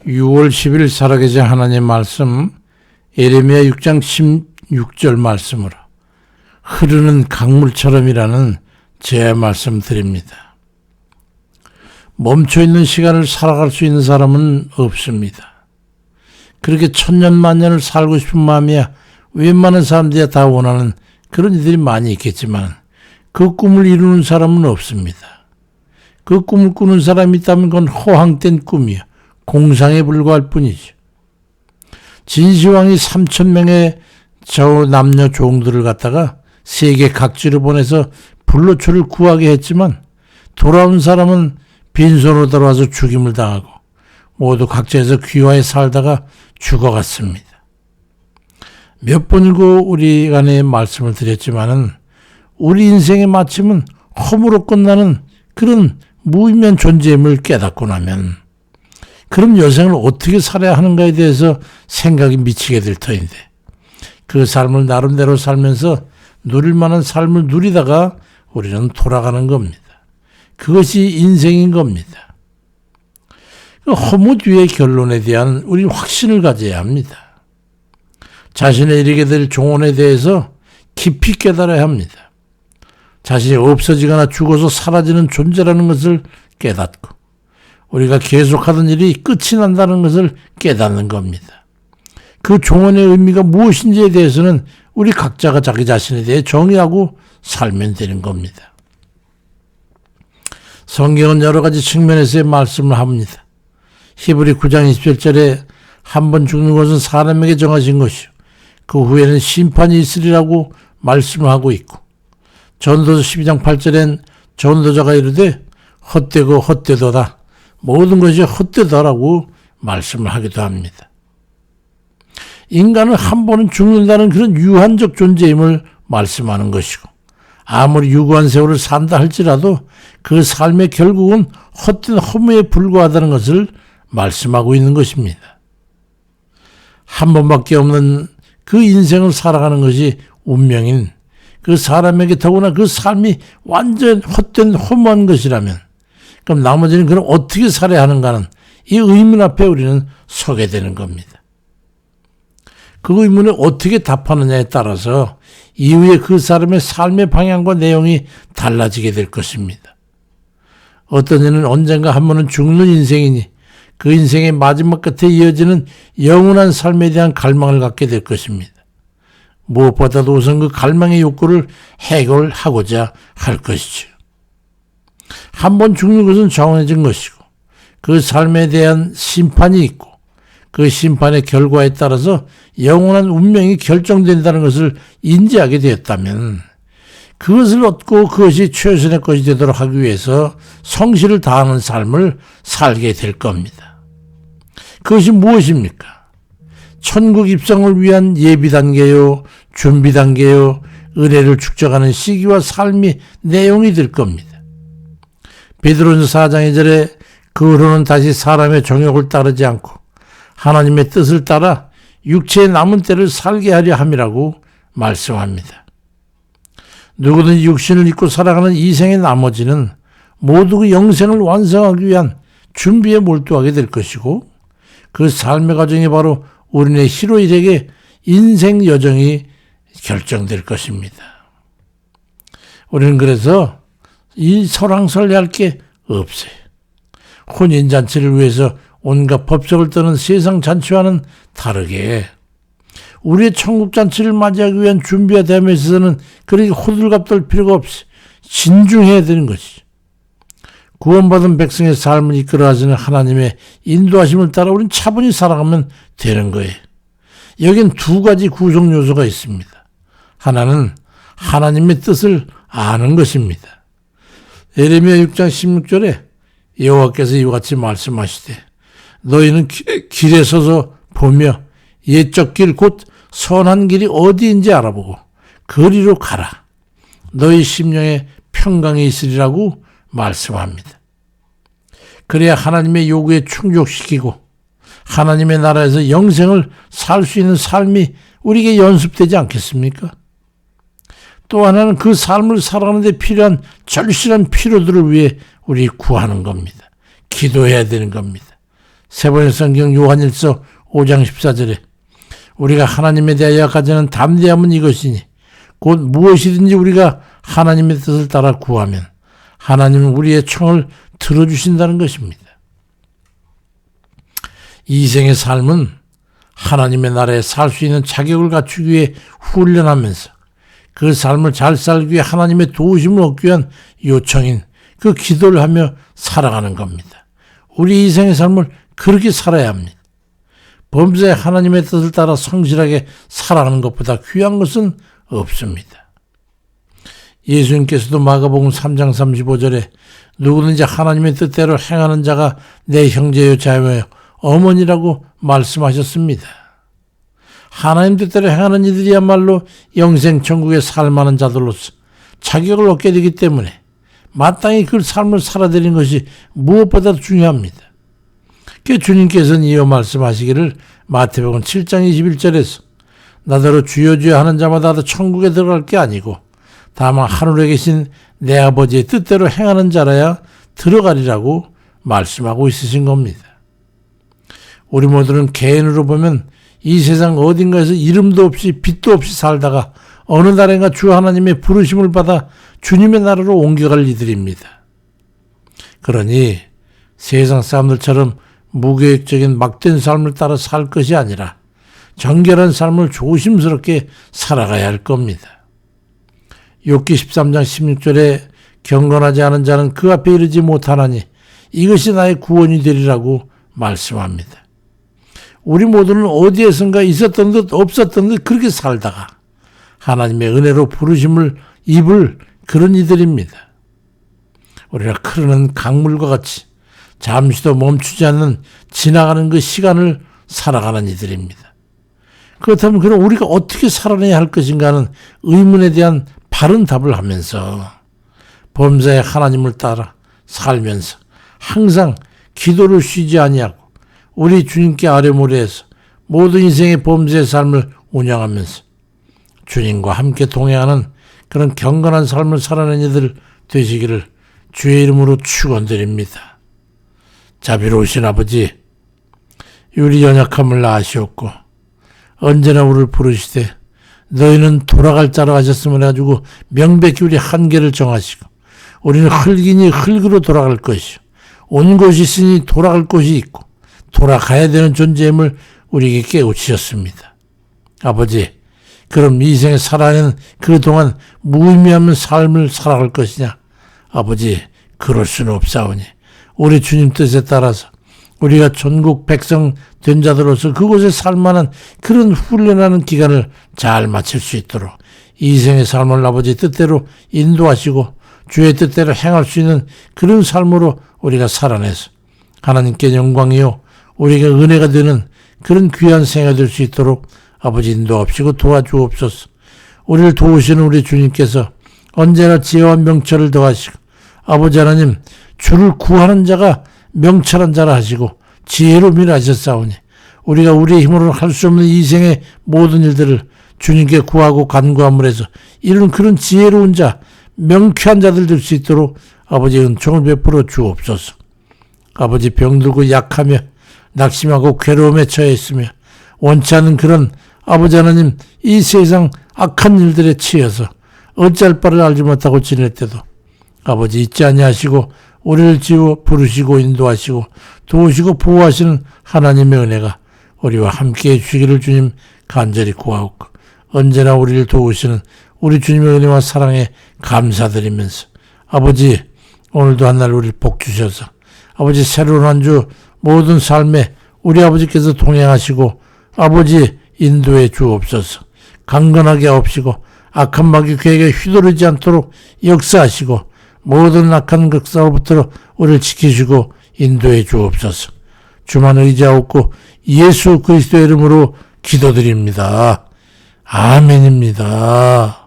6월 10일 살아계신 하나님의 말씀 예레미야 6장 16절 말씀으로 흐르는 강물처럼이라는 제 말씀 드립니다. 멈춰있는 시간을 살아갈 수 있는 사람은 없습니다. 그렇게 천년만년을 살고 싶은 마음이야 웬만한 사람들이 다 원하는 그런 이들이 많이 있겠지만 그 꿈을 이루는 사람은 없습니다. 그 꿈을 꾸는 사람이 있다면 그건 허황된 꿈이야. 공상에 불과할 뿐이죠. 진시황이 3,000명의 저 남녀 종들을 갖다가 세계 각지로 보내서 불로초를 구하게 했지만 돌아온 사람은 빈손으로 돌아와서 죽임을 당하고 모두 각지에서 귀화해 살다가 죽어갔습니다. 몇 번이고 우리 간에 말씀을 드렸지만은 우리 인생의 마침은 허무로 끝나는 그런 무의미한 존재임을 깨닫고 나면 그럼 여생을 어떻게 살아야 하는가에 대해서 생각이 미치게 될 터인데 그 삶을 나름대로 살면서 누릴 만한 삶을 누리다가 우리는 돌아가는 겁니다. 그것이 인생인 겁니다. 그 허무 뒤의 결론에 대한 우리 확신을 가져야 합니다. 자신의 이르게 될 종언에 대해서 깊이 깨달아야 합니다. 자신이 없어지거나 죽어서 사라지는 존재라는 것을 깨닫고 우리가 계속하던 일이 끝이 난다는 것을 깨닫는 겁니다. 그 종언의 의미가 무엇인지에 대해서는 우리 각자가 자기 자신에 대해 정의하고 살면 되는 겁니다. 성경은 여러 가지 측면에서의 말씀을 합니다. 히브리 9장 27절에 한 번 죽는 것은 사람에게 정하신 것이요 그 후에는 심판이 있으리라고 말씀을 하고 있고 전도서 12장 8절엔 전도자가 이르되 헛되고 헛되도다 모든 것이 헛되다라고 말씀을 하기도 합니다. 인간은 한 번은 죽는다는 그런 유한적 존재임을 말씀하는 것이고 아무리 유구한 세월을 산다 할지라도 그 삶의 결국은 헛된 허무에 불과하다는 것을 말씀하고 있는 것입니다. 한 번밖에 없는 그 인생을 살아가는 것이 운명인 그 사람에게 더구나 그 삶이 완전 헛된 허무한 것이라면 그럼 나머지는 그럼 어떻게 살아야 하는가는 이 의문 앞에 우리는 서게 되는 겁니다. 그 의문에 어떻게 답하느냐에 따라서 이후에 그 사람의 삶의 방향과 내용이 달라지게 될 것입니다. 어떤 이는 언젠가 한 번은 죽는 인생이니 그 인생의 마지막 끝에 이어지는 영원한 삶에 대한 갈망을 갖게 될 것입니다. 무엇보다도 우선 그 갈망의 욕구를 해결하고자 할 것이죠. 한 번 죽는 것은 정해진 것이고 그 삶에 대한 심판이 있고 그 심판의 결과에 따라서 영원한 운명이 결정된다는 것을 인지하게 되었다면 그것을 얻고 그것이 최선의 것이 되도록 하기 위해서 성실을 다하는 삶을 살게 될 겁니다. 그것이 무엇입니까? 천국 입성을 위한 예비 단계요, 준비 단계요, 은혜를 축적하는 시기와 삶이 내용이 될 겁니다. 베드로전서 4장 2절에 그 후로는 다시 사람의 정욕을 따르지 않고 하나님의 뜻을 따라 육체의 남은 때를 살게 하려 함이라고 말씀합니다. 누구든지 육신을 입고 살아가는 이 생의 나머지는 모두 그 영생을 완성하기 위한 준비에 몰두하게 될 것이고 그 삶의 과정이 바로 우리네 희로일에게 인생 여정이 결정될 것입니다. 우리는 그래서 이 설왕설래할 게 없어요. 혼인잔치를 위해서 온갖 법석을 떠는 세상 잔치와는 다르게 우리의 천국잔치를 맞이하기 위한 준비와 대함에 있어서는 그렇게 호들갑 떨 필요가 없이 진중해야 되는 것이죠. 구원받은 백성의 삶을 이끌어가시는 하나님의 인도하심을 따라 우리는 차분히 살아가면 되는 거예요. 여긴 두 가지 구성 요소가 있습니다. 하나는 하나님의 뜻을 아는 것입니다. 예레미야 6장 16절에 여호와께서 이와 같이 말씀하시되 너희는 길에 서서 보며 옛적 길 곧 선한 길이 어디인지 알아보고 거리로 가라. 너희 심령에 평강이 있으리라고 말씀합니다. 그래야 하나님의 요구에 충족시키고 하나님의 나라에서 영생을 살 수 있는 삶이 우리에게 연습되지 않겠습니까? 또 하나는 그 삶을 살아가는 데 필요한 절실한 필요들을 위해 우리 구하는 겁니다. 기도해야 되는 겁니다. 세 번의 성경 요한일서 5장 14절에 우리가 하나님에 대하여 가지는 담대함은 이것이니 곧 무엇이든지 우리가 하나님의 뜻을 따라 구하면 하나님은 우리의 청을 들어주신다는 것입니다. 이 생의 삶은 하나님의 나라에 살 수 있는 자격을 갖추기 위해 훈련하면서 그 삶을 잘 살기 위해 하나님의 도우심을 얻기 위한 요청인 그 기도를 하며 살아가는 겁니다. 우리 이 생의 삶을 그렇게 살아야 합니다. 범사에 하나님의 뜻을 따라 성실하게 살아가는 것보다 귀한 것은 없습니다. 예수님께서도 마가복음 3장 35절에 누구든지 하나님의 뜻대로 행하는 자가 내 형제요 자매요 어머니라고 말씀하셨습니다. 하나님 뜻대로 행하는 이들이야말로 영생 천국에 살만한 자들로서 자격을 얻게 되기 때문에 마땅히 그 삶을 살아드리는 것이 무엇보다도 중요합니다. 그 주님께서는 이어 말씀하시기를 마태복음 7장 21절에서 나더러 주여 주여 하는 자마다 천국에 들어갈 게 아니고 다만 하늘에 계신 내 아버지의 뜻대로 행하는 자라야 들어가리라고 말씀하고 있으신 겁니다. 우리 모두는 개인으로 보면 이 세상 어딘가에서 이름도 없이 빛도 없이 살다가 어느 날인가 주 하나님의 부르심을 받아 주님의 나라로 옮겨갈 이들입니다. 그러니 세상 사람들처럼 무계획적인 막된 삶을 따라 살 것이 아니라 정결한 삶을 조심스럽게 살아가야 할 겁니다. 욥기 13장 16절에 경건하지 않은 자는 그 앞에 이르지 못하나니 이것이 나의 구원이 되리라고 말씀합니다. 우리 모두는 어디에선가 있었던 듯 없었던 듯 그렇게 살다가 하나님의 은혜로 부르심을 입을 그런 이들입니다. 우리가 흐르는 강물과 같이 잠시도 멈추지 않는 지나가는 그 시간을 살아가는 이들입니다. 그렇다면 그럼 우리가 어떻게 살아내야 할 것인가 하는 의문에 대한 바른 답을 하면서 범사에 하나님을 따라 살면서 항상 기도를 쉬지 아니하고 우리 주님께 아뢰모레해서 모든 인생의 범사의 삶을 운영하면서 주님과 함께 동행하는 그런 경건한 삶을 살아내는 이들 되시기를 주의 이름으로 축원드립니다. 자비로우신 아버지, 우리 연약함을 아시옵고 언제나 우리를 부르시되 너희는 돌아갈 자로 하셨음을 해가지고 명백히 우리 한계를 정하시고 우리는 흙이니 흙으로 돌아갈 것이요 온 곳이 있으니 돌아갈 곳이 있고 돌아가야 되는 존재임을 우리에게 깨우치셨습니다. 아버지, 그럼 이 생에 살아가는 그동안 무의미한 삶을 살아갈 것이냐? 아버지, 그럴 수는 없사오니 우리 주님 뜻에 따라서 우리가 전국 백성 된 자들로서 그곳에 살만한 그런 훈련하는 기간을 잘 마칠 수 있도록 이 생의 삶을 아버지 뜻대로 인도하시고 주의 뜻대로 행할 수 있는 그런 삶으로 우리가 살아내서 하나님께 영광이요 우리에게 은혜가 되는 그런 귀한 생애가 될 수 있도록 아버지 인도하시고 도와주옵소서. 우리를 도우시는 우리 주님께서 언제나 지혜와 명철을 더하시고 아버지 하나님 주를 구하는 자가 명철한 자라 하시고 지혜로움이라 하셨사오니 우리가 우리의 힘으로는 할 수 없는 이 생의 모든 일들을 주님께 구하고 간구함을 해서 이런 그런 지혜로운 자, 명쾌한 자들 될 수 있도록 아버지 은총을 베풀어 주옵소서. 아버지 병들고 약하며 낙심하고 괴로움에 처해 있으며 원치 않는 그런 아버지 하나님 이 세상 악한 일들에 치여서 어찌할 바를 알지 못하고 지낼 때도 아버지 잊지 아니하시고 우리를 지어 부르시고 인도하시고 도우시고 보호하시는 하나님의 은혜가 우리와 함께해 주시기를 주님 간절히 구하옵고 언제나 우리를 도우시는 우리 주님의 은혜와 사랑에 감사드리면서 아버지 오늘도 한날 우리를 복 주셔서 아버지 새로운 한 주 모든 삶에 우리 아버지께서 동행하시고 아버지 인도해 주옵소서. 강건하게 하옵시고 악한 마귀 괴에게 휘두르지 않도록 역사하시고 모든 악한 극사로부터 우리를 지키시고 인도해 주옵소서. 주만 의지하옵고 예수 그리스도의 이름으로 기도드립니다. 아멘입니다.